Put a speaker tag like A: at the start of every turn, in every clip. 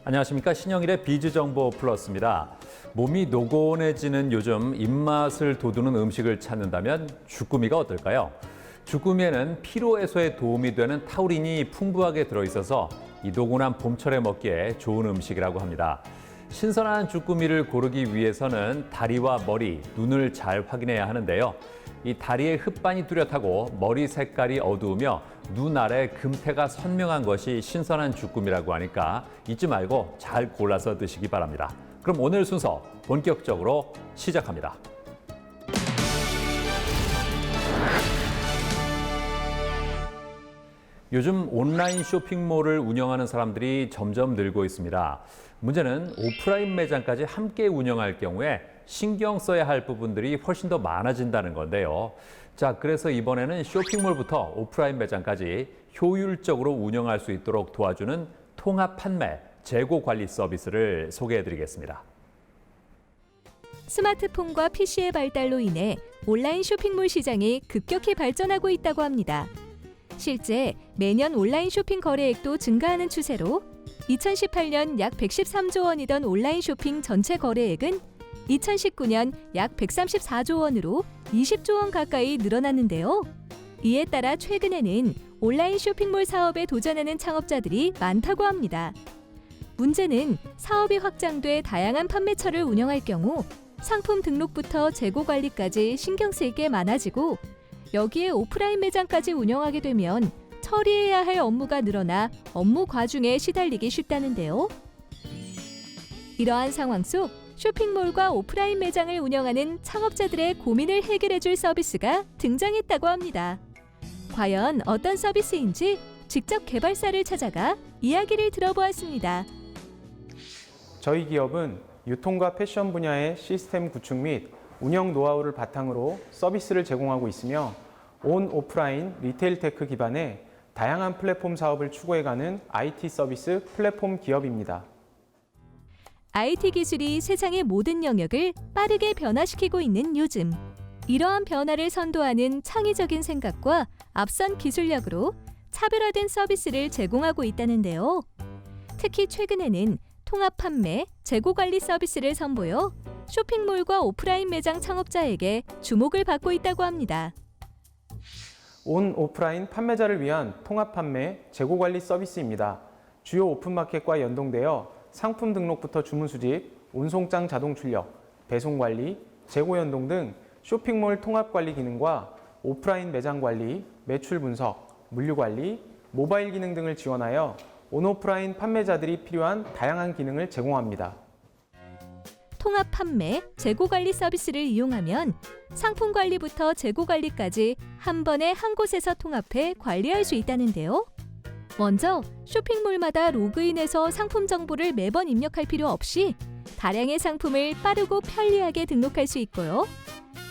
A: 안녕하십니까. 신영일의 비즈정보 플러스입니다. 몸이 노곤해지는 요즘 입맛을 돋우는 음식을 찾는다면 주꾸미가 어떨까요? 주꾸미에는 피로 해소에 도움이 되는 타우린이 풍부하게 들어있어서 이 노곤한 봄철에 먹기에 좋은 음식이라고 합니다. 신선한 주꾸미를 고르기 위해서는 다리와 머리, 눈을 잘 확인해야 하는데요. 이 다리의 흙반이 뚜렷하고 머리 색깔이 어두우며 눈 아래 금태가 선명한 것이 신선한 주꾸미라고 하니까 잊지 말고 잘 골라서 드시기 바랍니다. 그럼 오늘 순서 본격적으로 시작합니다. 요즘 온라인 쇼핑몰을 운영하는 사람들이 점점 늘고 있습니다. 문제는 오프라인 매장까지 함께 운영할 경우에 신경 써야 할 부분들이 훨씬 더 많아진다는 건데요. 자, 그래서 이번에는 쇼핑몰부터 오프라인 매장까지 효율적으로 운영할 수 있도록 도와주는 통합 판매, 재고 관리 서비스를 소개해드리겠습니다.
B: 스마트폰과 PC의 발달로 인해 온라인 쇼핑몰 시장이 급격히 발전하고 있다고 합니다. 실제 매년 온라인 쇼핑 거래액도 증가하는 추세로 2018년 약 113조 원이던 온라인 쇼핑 전체 거래액은 2019년 약 134조 원으로 20조 원 가까이 늘어났는데요. 이에 따라 최근에는 온라인 쇼핑몰 사업에 도전하는 창업자들이 많다고 합니다. 문제는 사업이 확장돼 다양한 판매처를 운영할 경우 상품 등록부터 재고 관리까지 신경 쓸 게 많아지고 여기에 오프라인 매장까지 운영하게 되면 처리해야 할 업무가 늘어나 업무 과중에 시달리기 쉽다는데요. 이러한 상황 속 쇼핑몰과 오프라인 매장을 운영하는 창업자들의 고민을 해결해줄 서비스가 등장했다고 합니다. 과연 어떤 서비스인지 직접 개발사를 찾아가 이야기를 들어보았습니다.
C: 저희 기업은 유통과 패션 분야의 시스템 구축 및 운영 노하우를 바탕으로 서비스를 제공하고 있으며 온 오프라인 리테일 테크 기반의 다양한 플랫폼 사업을 추구해가는 IT 서비스 플랫폼 기업입니다.
B: IT 기술이 세상의 모든 영역을 빠르게 변화시키고 있는 요즘. 이러한 변화를 선도하는 창의적인 생각과 앞선 기술력으로 차별화된 서비스를 제공하고 있다는데요. 특히 최근에는 통합 판매, 재고 관리 서비스를 선보여 쇼핑몰과 오프라인 매장 창업자에게 주목을 받고 있다고 합니다.
C: 온 오프라인 판매자를 위한 통합 판매, 재고 관리 서비스입니다. 주요 오픈마켓과 연동되어 상품 등록부터 주문 수집, 운송장 자동 출력, 배송 관리, 재고 연동 등 쇼핑몰 통합 관리 기능과 오프라인 매장 관리, 매출 분석, 물류 관리, 모바일 기능 등을 지원하여 온오프라인 판매자들이 필요한 다양한 기능을 제공합니다.
B: 통합 판매, 재고 관리 서비스를 이용하면 상품 관리부터 재고 관리까지 한 번에 한 곳에서 통합해 관리할 수 있다는데요. 먼저 쇼핑몰마다 로그인해서 상품 정보를 매번 입력할 필요 없이 다량의 상품을 빠르고 편리하게 등록할 수 있고요.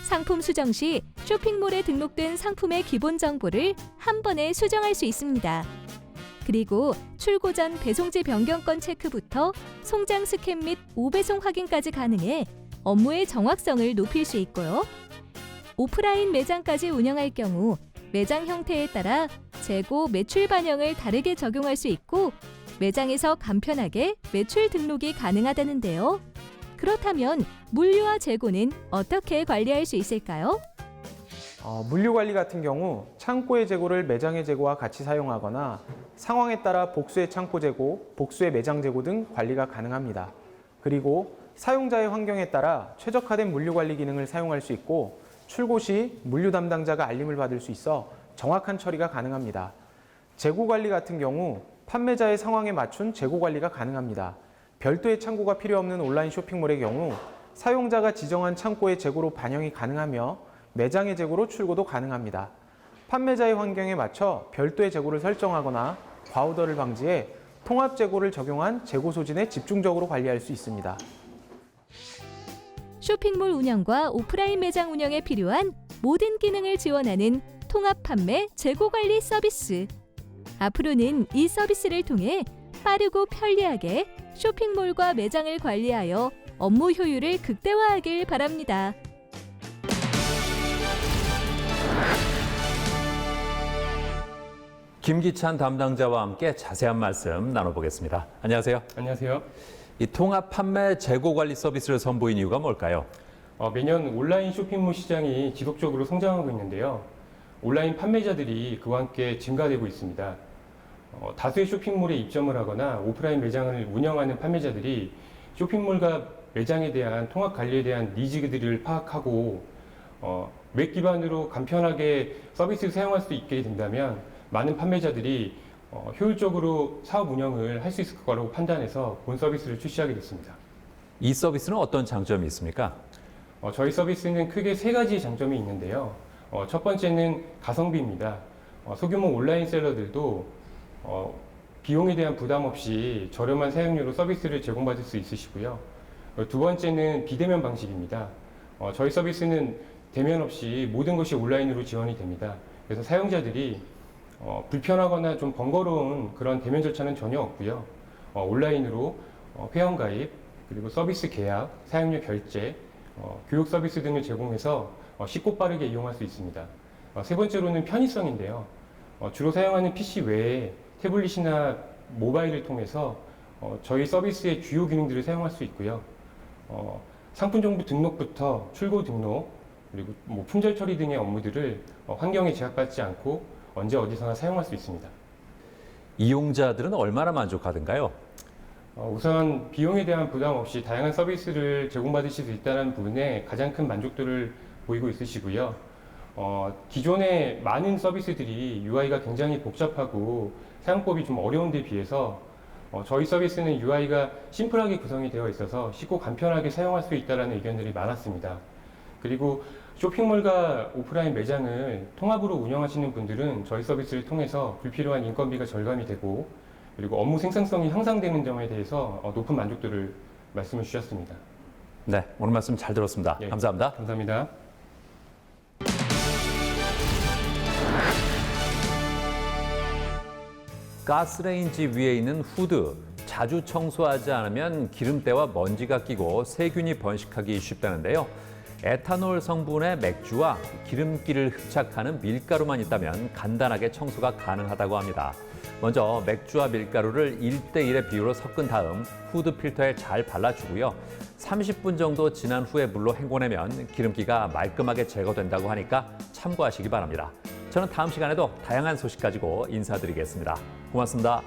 B: 상품 수정 시 쇼핑몰에 등록된 상품의 기본 정보를 한 번에 수정할 수 있습니다. 그리고 출고 전 배송지 변경건 체크부터 송장 스캔 및 오배송 확인까지 가능해 업무의 정확성을 높일 수 있고요. 오프라인 매장까지 운영할 경우 매장 형태에 따라 재고, 매출 반영을 다르게 적용할 수 있고 매장에서 간편하게 매출 등록이 가능하다는데요. 그렇다면 물류와 재고는 어떻게 관리할 수 있을까요?
C: 물류 관리 같은 경우 창고의 재고를 매장의 재고와 같이 사용하거나 상황에 따라 복수의 창고 재고, 복수의 매장 재고 등 관리가 가능합니다. 그리고 사용자의 환경에 따라 최적화된 물류 관리 기능을 사용할 수 있고 출고 시 물류 담당자가 알림을 받을 수 있어 정확한 처리가 가능합니다. 재고 관리 같은 경우 판매자의 상황에 맞춘 재고 관리가 가능합니다. 별도의 창고가 필요 없는 온라인 쇼핑몰의 경우 사용자가 지정한 창고의 재고로 반영이 가능하며 매장의 재고로 출고도 가능합니다. 판매자의 환경에 맞춰 별도의 재고를 설정하거나 과오더를 방지해 통합 재고를 적용한 재고 소진에 집중적으로 관리할 수 있습니다.
B: 쇼핑몰 운영과 오프라인 매장 운영에 필요한 모든 기능을 지원하는 통합 판매, 재고 관리 서비스. 앞으로는 이 서비스를 통해 빠르고 편리하게 쇼핑몰과 매장을 관리하여 업무 효율을 극대화하길 바랍니다.
A: 김기찬 담당자와 함께 자세한 말씀 나눠보겠습니다. 안녕하세요.
D: 안녕하세요.
A: 이 통합 판매 재고 관리 서비스를 선보인 이유가 뭘까요?
D: 매년 온라인 쇼핑몰 시장이 지속적으로 성장하고 있는데요. 온라인 판매자들이 그와 함께 증가되고 있습니다. 다수의 쇼핑몰에 입점을 하거나 오프라인 매장을 운영하는 판매자들이 쇼핑몰과 매장에 대한 통합 관리에 대한 니즈들을 파악하고 웹 기반으로 간편하게 서비스를 사용할 수 있게 된다면 많은 판매자들이 효율적으로 사업 운영을 할 수 있을 거라고 판단해서 본 서비스를 출시하게 됐습니다.
A: 이 서비스는 어떤 장점이 있습니까?
D: 저희 서비스는 크게 세 가지 장점이 있는데요. 첫 번째는 가성비입니다. 소규모 온라인 셀러들도 비용에 대한 부담 없이 저렴한 사용료로 서비스를 제공받을 수 있으시고요. 두 번째는 비대면 방식입니다. 저희 서비스는 대면 없이 모든 것이 온라인으로 지원이 됩니다. 그래서 사용자들이 불편하거나 좀 번거로운 그런 대면 절차는 전혀 없고요. 온라인으로 회원 가입, 그리고 서비스 계약, 사용료 결제, 교육 서비스 등을 제공해서 쉽고 빠르게 이용할 수 있습니다. 세 번째로는 편의성인데요. 주로 사용하는 PC 외에 태블릿이나 모바일을 통해서 저희 서비스의 주요 기능들을 사용할 수 있고요. 상품 정보 등록부터 출고 등록, 그리고 품절 처리 등의 업무들을 환경에 제약받지 않고 언제 어디서나 사용할 수 있습니다.
A: 이용자들은 얼마나 만족하던가요?
D: 우선 비용에 대한 부담 없이 다양한 서비스를 제공받으실 수 있다는 부분에 가장 큰 만족도를 보이고 있으시고요. 기존의 많은 서비스들이 UI가 굉장히 복잡하고 사용법이 좀 어려운 데 비해서 저희 서비스는 UI가 심플하게 구성이 되어 있어서 쉽고 간편하게 사용할 수 있다는 의견들이 많았습니다. 그리고 쇼핑몰과 오프라인 매장을 통합으로 운영하시는 분들은 저희 서비스를 통해서 불필요한 인건비가 절감이 되고 그리고 업무 생산성이 향상되는 점에 대해서 높은 만족도를 말씀을 주셨습니다.
A: 네, 오늘 말씀 잘 들었습니다.
D: 예,
A: 감사합니다.
D: 감사합니다.
A: 가스레인지 위에 있는 후드, 자주 청소하지 않으면 기름때와 먼지가 끼고 세균이 번식하기 쉽다는데요. 에탄올 성분의 맥주와 기름기를 흡착하는 밀가루만 있다면 간단하게 청소가 가능하다고 합니다. 먼저 맥주와 밀가루를 1대1의 비율로 섞은 다음 후드 필터에 잘 발라주고요. 30분 정도 지난 후에 물로 헹궈내면 기름기가 말끔하게 제거된다고 하니까 참고하시기 바랍니다. 저는 다음 시간에도 다양한 소식 가지고 인사드리겠습니다. 고맙습니다.